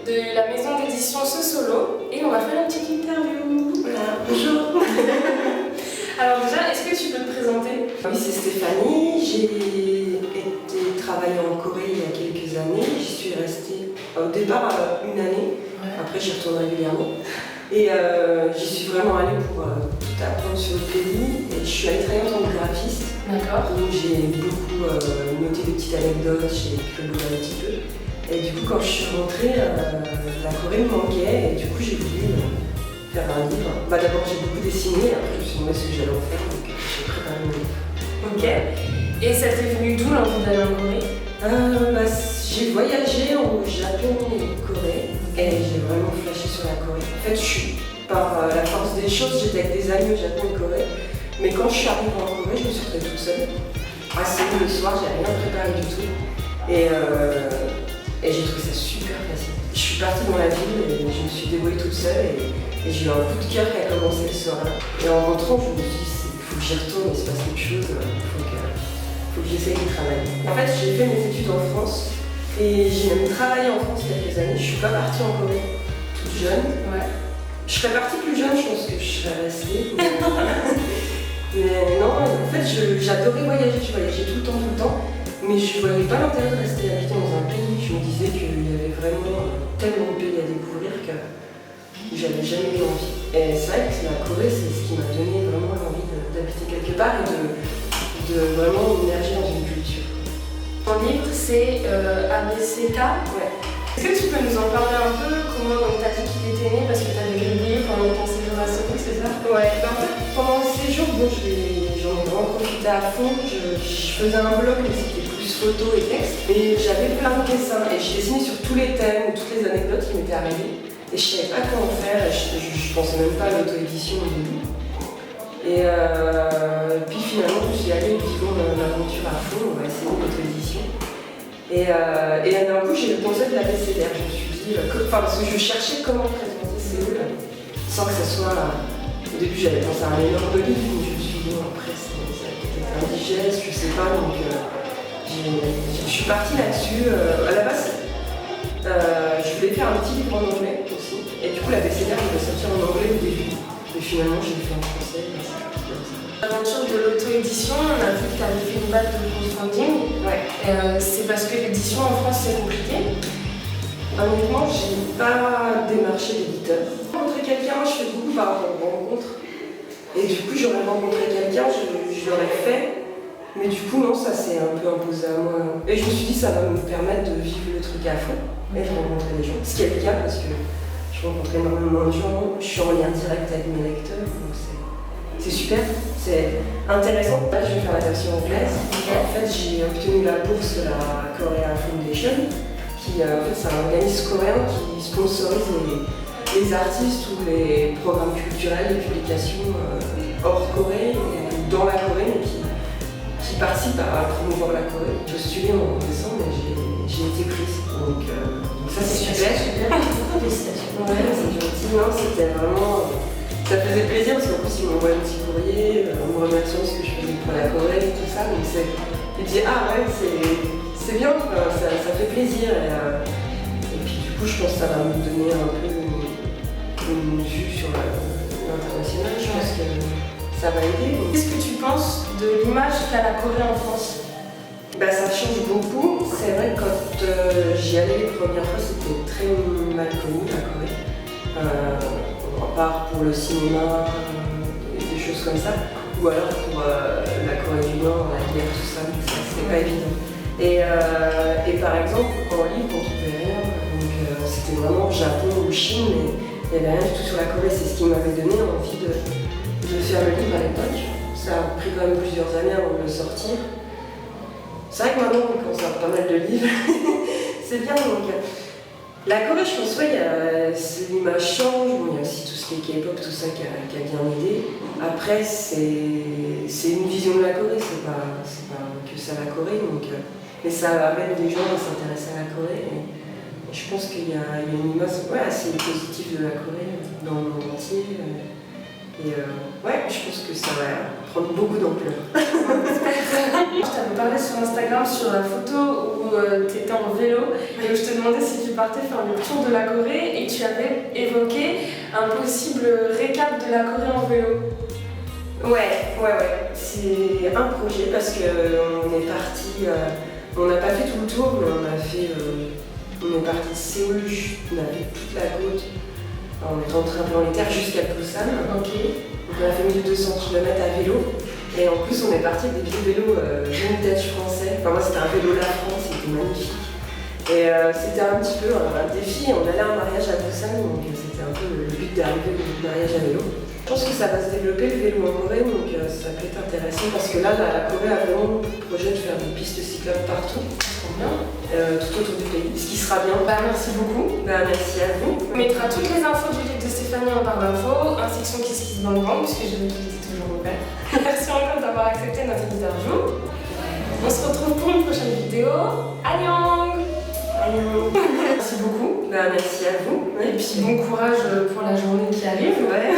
de la maison d'édition Ce Solo et on va faire une petite interview. Voilà, bonjour. Alors déjà, est-ce que tu peux te présenter? Oui, c'est Stéphanie. J'ai été travailler en Corée il y a quelques années. J'y suis restée au départ une année. Après, j'y retourne régulièrement. Et j'y suis vraiment allée pour tout apprendre sur le pays. Et je suis allée travailler en tant que graphiste. D'accord. Donc j'ai beaucoup noté des petites anecdotes, j'ai écrit un petit peu. Et du coup, quand je suis rentrée, la Corée me manquait. Et du coup, j'ai voulu faire un livre. D'abord, j'ai beaucoup dessiné. Après, je me suis demandé ce que j'allais en faire. Donc j'ai préparé mon livre. Ok. Et ça t'est venu d'où l'envie d'aller en Corée? J'ai voyagé au Japon et en Corée et j'ai vraiment flashé sur la Corée. En fait, par la force des choses, j'étais avec des amis au Japon et en Corée, mais quand je suis arrivée en Corée, je me suis retrouvée toute seule. À Séoul le soir, j'ai rien préparé du tout et j'ai trouvé ça super facile. Je suis partie dans la ville et je me suis débrouillée toute seule et j'ai eu un coup de cœur qui a commencé le soir-là. Et en rentrant, je me suis dit, il faut que j'y retourne, il se passe quelque chose, faut que j'essaye de travailler. En fait, j'ai fait mes études en France et j'ai même travaillé en France il y a quelques années. Je suis pas partie en Corée toute jeune. Ouais. Je serais partie plus jeune, je pense que je serais restée. Mais non, en fait, j'adorais voyager. Je voyageais tout le temps. Mais je voyais pas l'intérêt de rester habiter dans un pays. Je me disais qu'il y avait vraiment tellement de pays à découvrir que j'avais jamais eu envie. Et c'est vrai que la Corée, c'est ce qui m'a donné vraiment l'envie d'habiter quelque part et de vraiment m'immerger dans une culture. Ton livre, c'est ABCK. Ouais. Est-ce que tu peux nous en parler un peu? Comment donc t'as dit qu'il était né parce que t'avais gribouillé pendant ton séjour à Séoul, c'est ça? Ouais, en fait, pendant le séjour, j'en ai vraiment profité à fond. Je faisais un blog, mais c'était plus photo et texte. Et j'avais plein de dessins et je dessinais sur tous les thèmes ou toutes les anecdotes qui m'étaient arrivées. Et je savais pas comment faire, je pensais même pas à l'auto-édition au début. Et puis finalement, je me suis dit, allez, vivons l'aventure à fond, on va essayer l'auto-édition. Et d'un coup, j'ai pensé de la BCDR. Je me suis dit, parce que je cherchais comment présenter Séoul sans que ça soit. Au début, j'avais pensé à un énorme livre, mais je me suis dit, bon, après, ça va peut-être indigeste, je sais pas. Donc, je suis partie là-dessus. À la base, je voulais faire un petit livre en anglais aussi. Et du coup, la BCDR, je voulais sortir en anglais au début. Et finalement, j'ai fait en français. L'aventure de l'auto-édition, on a vu que tu avais fait une vague de crowdfunding. Ouais. C'est parce que l'édition en France c'est compliqué. Honnêtement, j'ai pas démarché d'éditeur. Rencontrer quelqu'un, je fais beaucoup par rapport aux rencontres. Et du coup, j'aurais rencontré quelqu'un, je l'aurais fait. Mais du coup, non, ça s'est un peu imposé à moi. Et je me suis dit, ça va me permettre de vivre le truc à fond et de rencontrer des gens. Ce qui est le cas parce que je rencontre énormément de gens, je suis en lien direct avec mes lecteurs. Donc c'est super, c'est intéressant. Là, je vais faire la version anglaise. En fait, j'ai obtenu la bourse de la Korea Foundation, qui c'est un organisme coréen qui sponsorise les artistes ou les programmes culturels, les publications hors Corée, ou dans la Corée, mais qui participent à promouvoir la Corée. J'ai postulé en décembre et j'ai été prise. Donc ça, c'est super. Félicitations. Ouais, c'est gentil. Non, c'était vraiment. Ça faisait plaisir parce qu'en plus ils m'envoyaient un petit courrier en me remerciant de ce que je faisais pour la Corée et tout ça. Donc je me dis ah ouais c'est bien, ça fait plaisir. Et puis du coup je pense que ça va me donner un peu une vue sur l'international. Je pense que ça va aider. Qu'est-ce que tu penses de l'image qu'a la Corée en France? Ça change beaucoup. C'est vrai que quand j'y allais les premières fois c'était très mal connu la Corée. À part pour le cinéma, des choses comme ça, ou alors pour la Corée du Nord, la guerre, tout ça, c'est pas évident. Et par exemple, en livre, on trouvait rien, donc c'était vraiment Japon ou Chine, mais il n'y avait rien du tout sur la Corée, c'est ce qui m'avait donné envie de faire le livre à l'époque. Ça a pris quand même plusieurs années avant de le sortir. C'est vrai que maintenant, on commence à avoir pas mal de livres, c'est bien, donc. La Corée, je pense, l'image change, il y a aussi tout ce qui est K-pop, tout ça qui a bien aidé. Après, c'est une vision de la Corée, c'est pas que ça la Corée, donc, mais ça amène des gens à s'intéresser à la Corée. Et je pense qu'il y a une image assez positive de la Corée dans le monde entier. Je pense que ça va prendre beaucoup d'ampleur. Je t'avais parlé sur Instagram sur la photo où tu étais en vélo et où je te demandais si tu partais faire le tour de la Corée et tu avais évoqué un possible récap de la Corée en vélo. Ouais. C'est un projet parce qu'on est parti, on n'a pas fait tout le tour, mais on est parti de Séoul, on a fait toute la côte, on est rentré un peu dans les terres jusqu'à Busan. Ok. Donc on a fait 1200 km à vélo et en plus on est parti avec des vieux vélos vintage français. Enfin moi c'était un vélo La France, c'était magnifique. Et c'était un petit peu un défi, on allait à un mariage à Busan, donc c'était un peu le but d'arriver au mariage à vélo. Je pense que ça va se développer le vélo en Corée, donc ça peut être intéressant parce que là la Corée a vraiment le projet de faire des pistes cyclables partout, tout autour du pays, ce qui sera bien. Bah, merci beaucoup. Bah, merci à vous. On mettra toutes les infos du livre de Stéphanie en barre d'infos, ainsi que son kiss dans le ventre, puisque j'ai vu qu'il était toujours ouvert. Merci encore d'avoir accepté notre interview. On se retrouve pour une prochaine vidéo. Annyeong! Merci beaucoup. Bah, merci à vous. Et puis bon courage pour la journée qui arrive. Ouais.